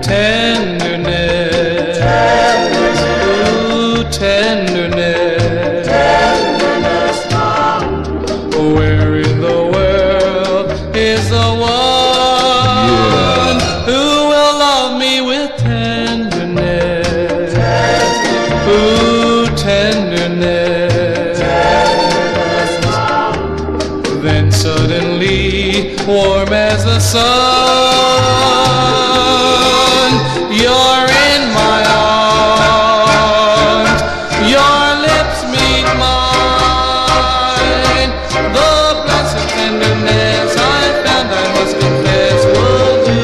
Tenderness, ooh, tenderness, where in the world is the one who will love me with tenderness? Ooh, tenderness. Then suddenly, warm as the sun, you're in my arms, your lips meet mine. The blessed tenderness I found, I must confess, will do.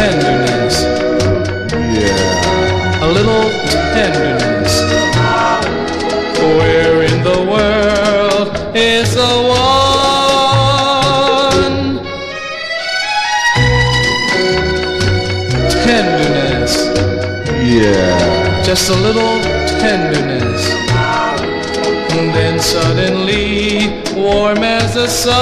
Tenderness, a little tenderness. Where in the world is the one? Tenderness, just a little tenderness. And then suddenly, warm as the sun,